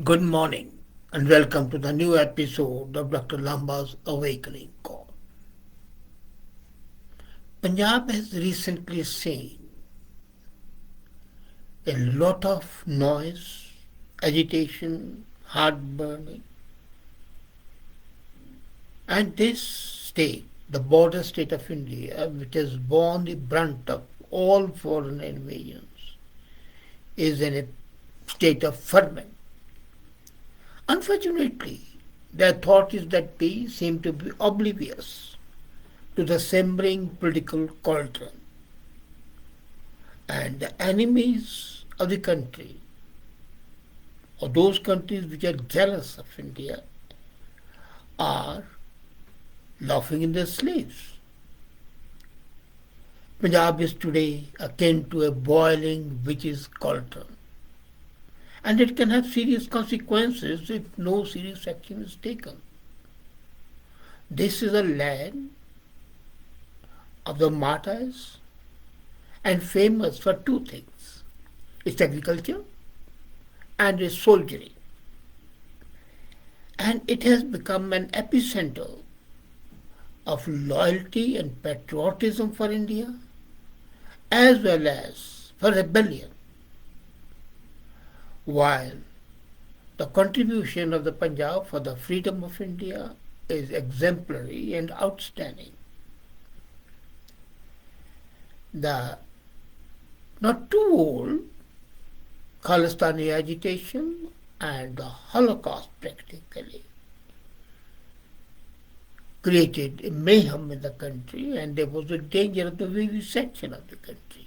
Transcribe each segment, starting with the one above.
Good morning and welcome to the new episode of Dr. Lamba's Awakening Call. Punjab has recently seen a lot of noise, agitation, heartburning, and this state, the border state of India, which has borne the brunt of all foreign invasions, is in a state of ferment. Unfortunately, the authorities that be seem to be oblivious to the simmering political cauldron, and the enemies of the country, or those countries which are jealous of India, are laughing in their sleeves. Punjab is today akin to a boiling witch's cauldron, and it can have serious consequences if no serious action is taken. This is a land of the martyrs and famous for two things: its agriculture and its soldiery. And it has become an epicenter of loyalty and patriotism for India as well as for rebellion. While the contribution of the Punjab for the freedom of India is exemplary and outstanding. The not too old Khalistani agitation and the Holocaust practically created a mayhem in the country, and there was a danger of the vivisection of the country.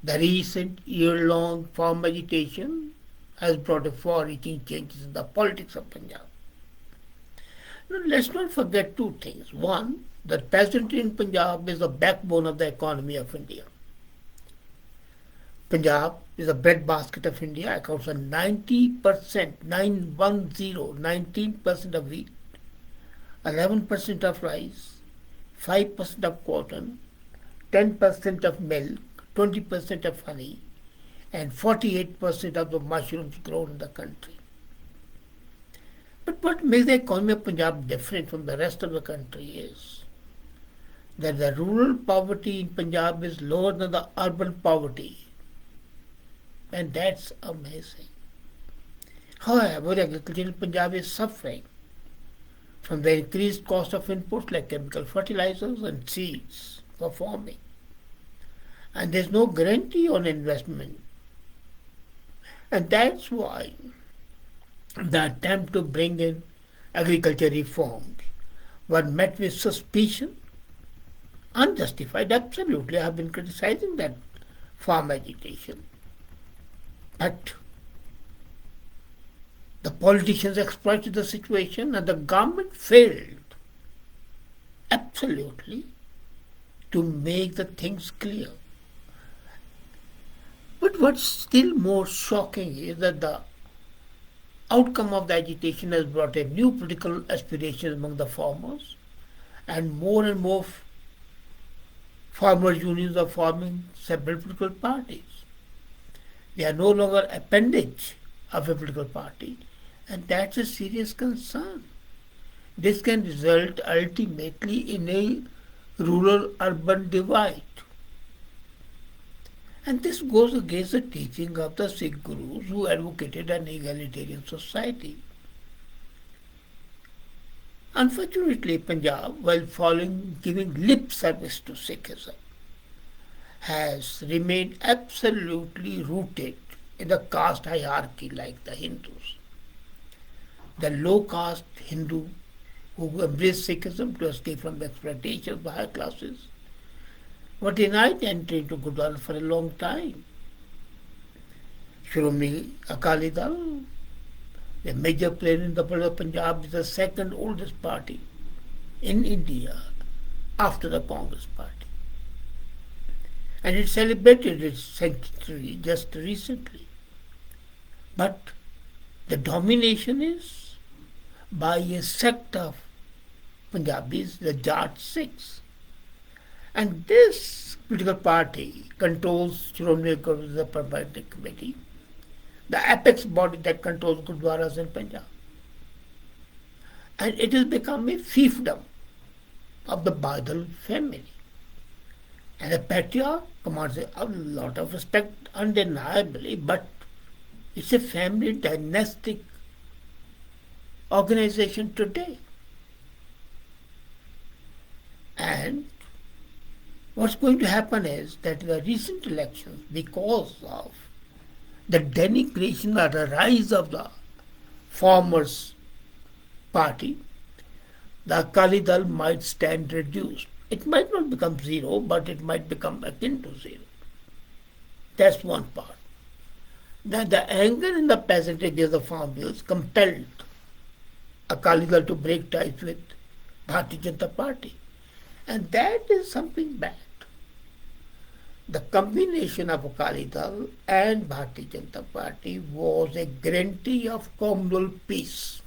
The recent year-long farm agitation has brought a far-reaching changes in the politics of Punjab. Now, let's not forget two things. One, that peasantry in Punjab is the backbone of the economy of India. Punjab is the breadbasket of India, accounts for 90%, 910, 19% of wheat, 11% of rice, 5% of cotton, 10% of milk, 20% of honey, and 48% of the mushrooms grown in the country. But what makes the economy of Punjab different from the rest of the country is that the rural poverty in Punjab is lower than the urban poverty. And that's amazing. However, agriculture in Punjab is suffering from the increased cost of inputs like chemical fertilizers and seeds for farming. And there's no guarantee on investment. And that's why the attempt to bring in agriculture reforms were met with suspicion, unjustified, absolutely. I have been criticizing that farm agitation. But the politicians exploited the situation and the government failed absolutely to make the things clear. But what's still more shocking is that the outcome of the agitation has brought a new political aspiration among the farmers, and more farmers' unions are forming several political parties. They are no longer appendage of a political party, and that's a serious concern. This can result ultimately in a rural-urban divide. And this goes against the teaching of the Sikh gurus who advocated an egalitarian society. Unfortunately, Punjab, while giving lip service to Sikhism, has remained absolutely rooted in the caste hierarchy like the Hindus. The low caste Hindu who embraced Sikhism to escape from the exploitation of the higher classes were denied entry into Gurdwara for a long time. Shiromani Akali Dal, the major player in the world of Punjab, is the second oldest party in India after the Congress party. And it celebrated its century just recently. But the domination is by a sect of Punjabis, the Jat Sikhs. And this political party controls Shiromani Gurdwara Permanent Committee, the apex body that controls Gurdwaras in Punjab. And it has become a fiefdom of the Badal family. And the patriarch commands a lot of respect, undeniably, but it's a family dynastic organization today. And what's going to happen is that in the recent elections, because of the denigration or the rise of the farmers' party, the Akali Dal might stand reduced. It might not become zero, but it might become akin to zero. That's one part. Now, the anger in the peasantry against the farm bills compelled Akali Dal to break ties with Bharatiya Janata Party. And that is something bad. The combination of Akali Dal and Bharatiya Janata Party was a guarantee of communal peace.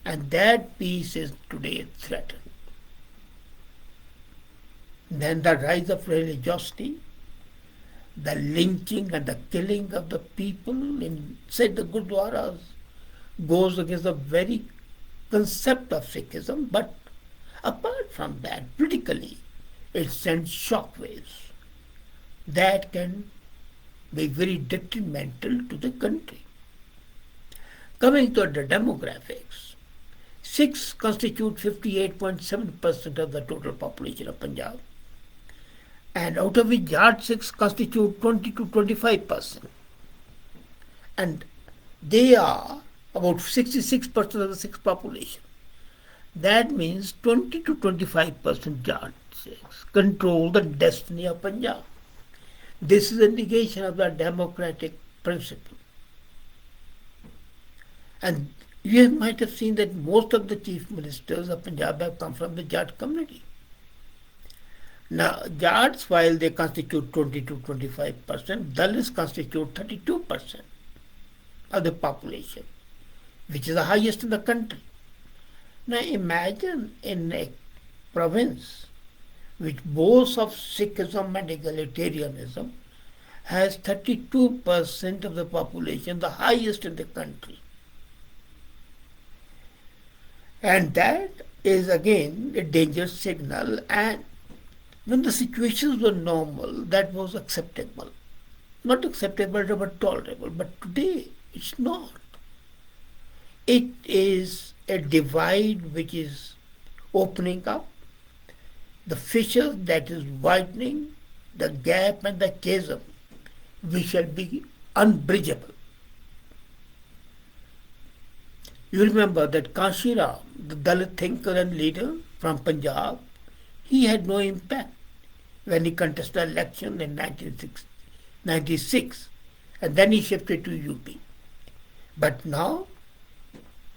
And that peace is today threatened. Then the rise of religiosity, the lynching and the killing of the people inside the Gurdwaras goes against the very concept of Sikhism, but apart from that, politically, it sends shockwaves that can be very detrimental to the country. Coming to the demographics, Sikhs constitute 58.7% of the total population of Punjab, and out of which Jat Sikhs constitute 20 to 25%. And they are about 66% of the Sikh population. That means 20 to 25% Jat Sikhs control the destiny of Punjab. This is a negation of the democratic principle. And you might have seen that most of the chief ministers of Punjab have come from the Jat community. Now, Jats, while they constitute 20 to 25%, Dalits constitute 32% of the population, which is the highest in the country. Now, imagine in a province which boasts of Sikhism and egalitarianism has 32% of the population, the highest in the country. And that is again a dangerous signal, and when the situations were normal, that was acceptable. Not acceptable, but tolerable. But today, it's not. It is a divide which is opening up, the fissure that is widening, the gap and the chasm, which shall be unbridgeable. You remember that Kanshi Ram, the Dalit thinker and leader from Punjab, he had no impact when he contested the election in 1996, and then he shifted to UP. But now,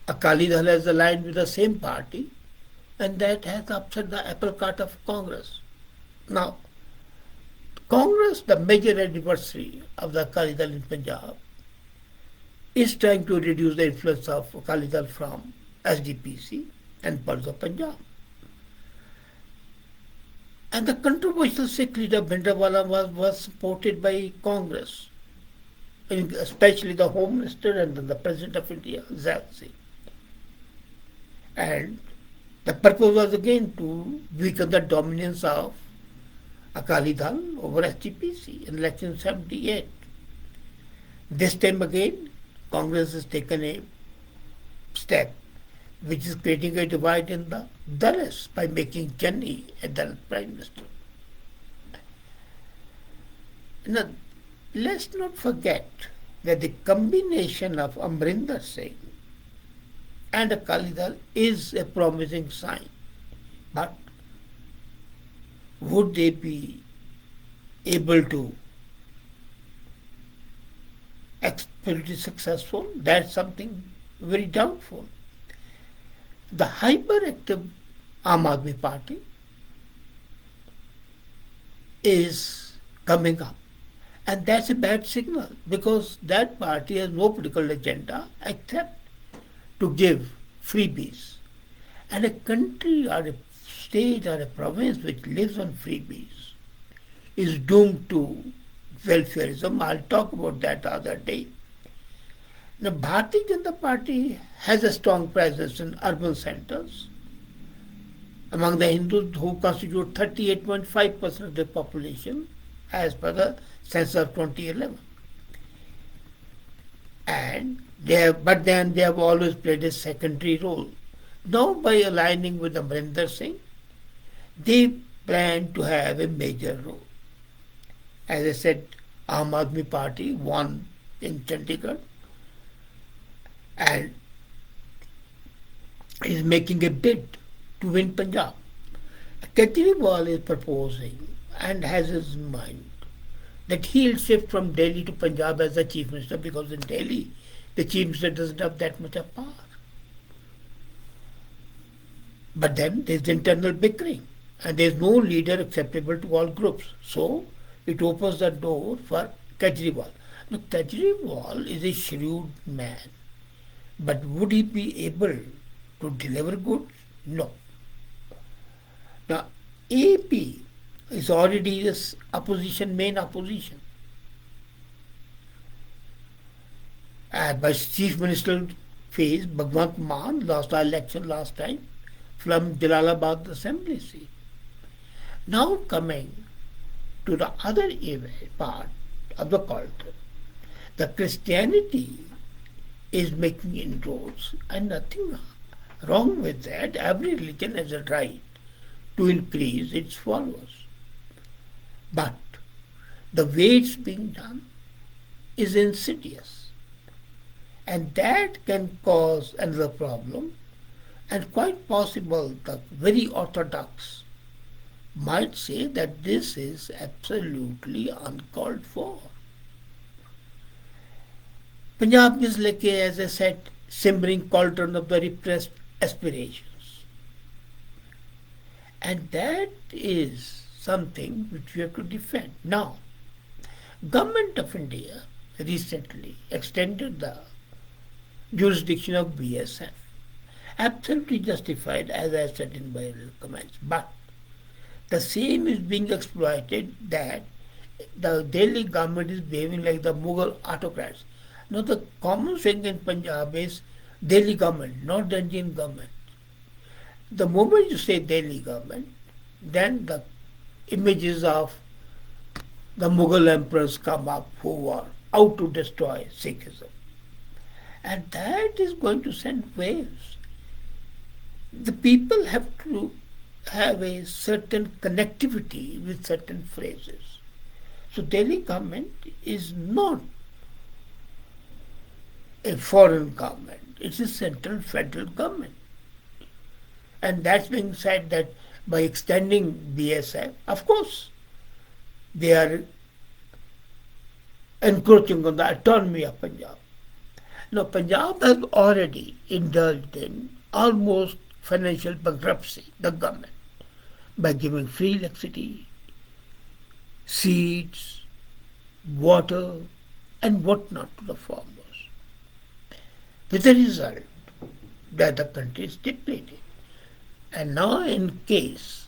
Akali Dal has aligned with the same party, and that has upset the apple cart of Congress. Now, Congress, the major adversary of the Akali Dal in Punjab, is trying to reduce the influence of Akali Dal from SDPC and parts of Punjab. And the controversial Sikh leader Bhindranwala was supported by Congress, especially the Home Minister and the President of India, Zaid Singh. And the purpose was again to weaken the dominance of Akali Dal over SDPC in election 78. This time again, Congress has taken a step which is creating a divide in the Dalits by making Channi a Dalit Prime Minister. Now, let's not forget that the combination of Amrinder Singh and Akali Dal is a promising sign. But would they be able to be successful? That's something very doubtful. The hyperactive Aam Aadmi Party is coming up. And that's a bad signal, because that party has no political agenda except to give freebies. And a country or a state or a province which lives on freebies is doomed to welfareism. I'll talk about that the other day. The Bharatiya Janata Party has a strong presence in urban centers among the Hindus who constitute 38.5% of the population as per the census of 2011. But then they have always played a secondary role. Now by aligning with Amrinder Singh, they plan to have a major role. As I said, Aam Aadmi Party won in Chandigarh and is making a bid to win Punjab. Kejriwal is proposing and has his mind that he'll shift from Delhi to Punjab as the Chief Minister, because in Delhi the Chief Minister doesn't have that much of power. But then there's internal bickering and there's no leader acceptable to all groups. So it opens the door for Kejriwal. Now Kejriwal is a shrewd man, but would he be able to deliver goods? No. Now AP is already this main opposition. By Chief Minister phase, Bhagwant Mann lost the election last time from Jalalabad Assembly seat. Now coming to the other part of the culture, the Christianity is making inroads, and nothing wrong with that. Every religion has a right to increase its followers. But the way it's being done is insidious, and that can cause another problem, and quite possible the very orthodox might say that this is absolutely uncalled for. Punjab is like, as I said, simmering cauldron of the repressed aspirations. And that is something which we have to defend. Now, Government of India recently extended the jurisdiction of BSF. Absolutely justified, as I said in my comments. But the same is being exploited, that the Delhi government is behaving like the Mughal autocrats. Now the common thing in Punjab is Delhi government, not the Indian government. The moment you say Delhi government, then the images of the Mughal emperors come up who were out to destroy Sikhism. And that is going to send waves. The people have to have a certain connectivity with certain phrases. So Delhi government is not a foreign government. It's a central federal government. And that's being said that by extending BSF, of course, they are encroaching on the autonomy of Punjab. Now, Punjab has already indulged in almost financial bankruptcy, the government, by giving free electricity, seeds, water, and whatnot to the farmers. With the result that the country is depleted. And now in case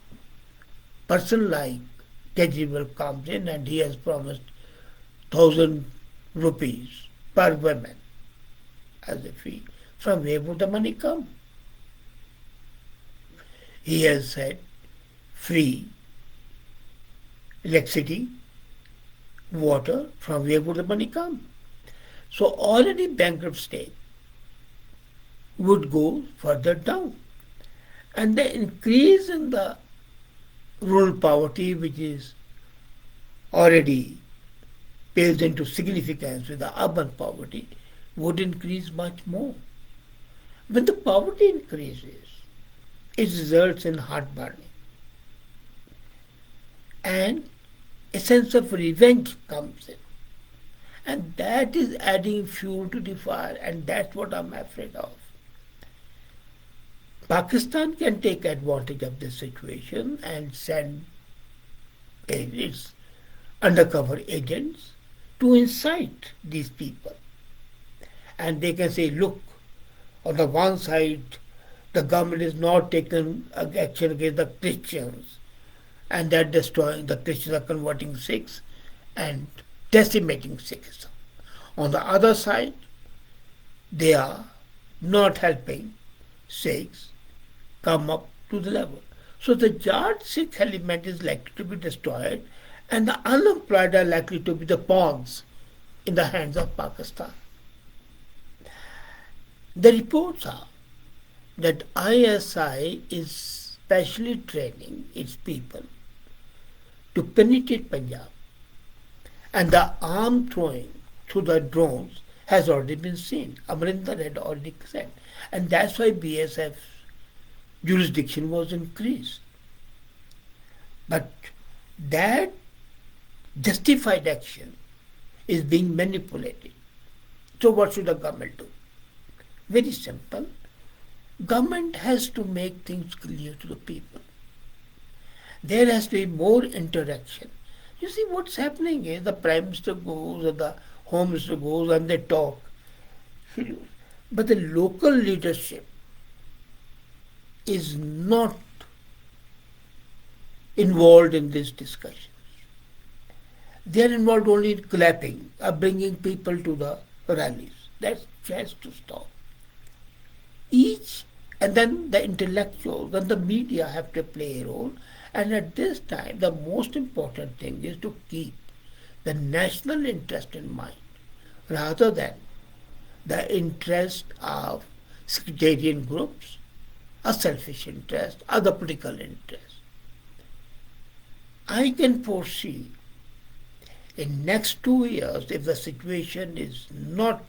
person like Kejriwal comes in and he has promised 1,000 rupees per woman as a fee, from where would the money come? He has said free electricity, water, from where would the money come? So already bankrupt state would go further down. And the increase in the rural poverty, which is already pales into significance with the urban poverty, would increase much more. When the poverty increases, it results in heartburning. And a sense of revenge comes in. And that is adding fuel to the fire, and that's what I'm afraid of. Pakistan can take advantage of this situation and send its undercover agents to incite these people. And they can say, look, on the one side, the government is not taking action against the Christians, and they're destroying, the Christians are converting Sikhs, and decimating Sikhism. On the other side, they are not helping Sikhs come up to the level. So the Jat Sikh element is likely to be destroyed, and the unemployed are likely to be the pawns in the hands of Pakistan. The reports are that ISI is specially training its people to penetrate Punjab, and the arm throwing through the drones has already been seen. Amrinder had already said, and that's why BSF's jurisdiction was increased. But that justified action is being manipulated. So what should the government do? Very simple. Government has to make things clear to the people. There has to be more interaction. You see, what's happening is the Prime Minister goes or the Home Minister goes and they talk. But the local leadership is not involved in these discussions. They are involved only in clapping or bringing people to the rallies. That has to stop. And then the intellectuals and the media have to play a role. And at this time, the most important thing is to keep the national interest in mind rather than the interest of sectarian groups, a selfish interest, other political interests. I can foresee in next 2 years, if the situation is not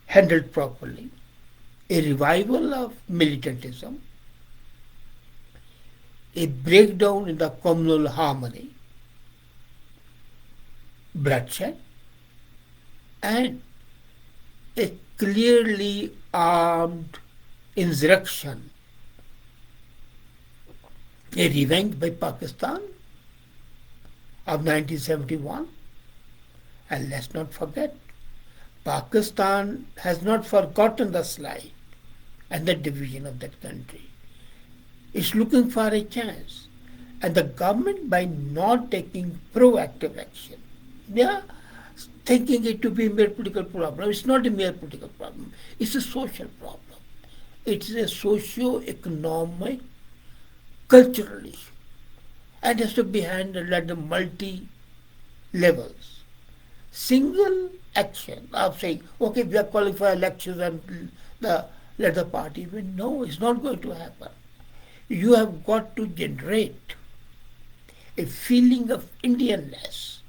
handled properly, a revival of militantism, a breakdown in the communal harmony, bloodshed, and a clearly armed insurrection, a revenge by Pakistan of 1971. And let's not forget, Pakistan has not forgotten the slide and the division of that country. It's looking for a chance. And the government, by not taking proactive action, they are thinking it to be a mere political problem. It's not a mere political problem. It's a social problem. It's a socio-economic, cultural issue. And it has to be handled at the multi-levels. Single action of saying, okay, we are calling for elections and let the party win. No, it's not going to happen. You have got to generate a feeling of Indianness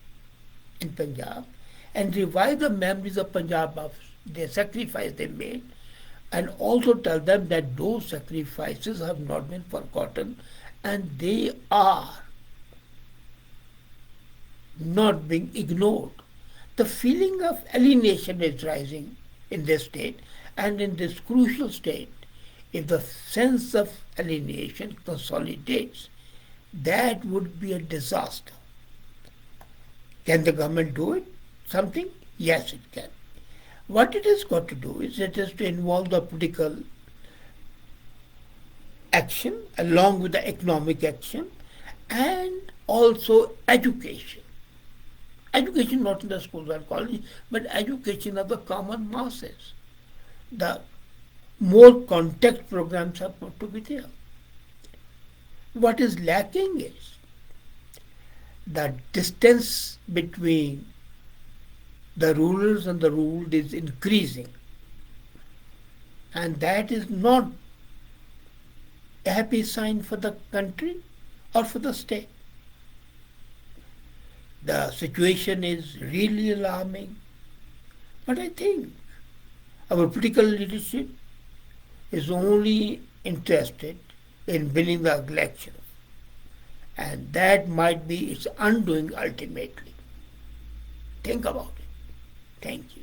in Punjab and revive the memories of Punjab of the sacrifice they made, and also tell them that those sacrifices have not been forgotten and they are not being ignored. The feeling of alienation is rising in this state, and in this crucial state, if the sense of alienation consolidates, that would be a disaster. Can the government do it? Something? Yes, it can. What it has got to do is it has to involve the political action along with the economic action and also education. Education not in the schools or colleges, but education of the common masses. The more contact programs are put to be there. What is lacking is the distance between the rulers and the ruled is increasing. And that is not a happy sign for the country or for the state. The situation is really alarming. But I think our political leadership is only interested in winning the election. And that might be its undoing ultimately. Think about it. Thank you.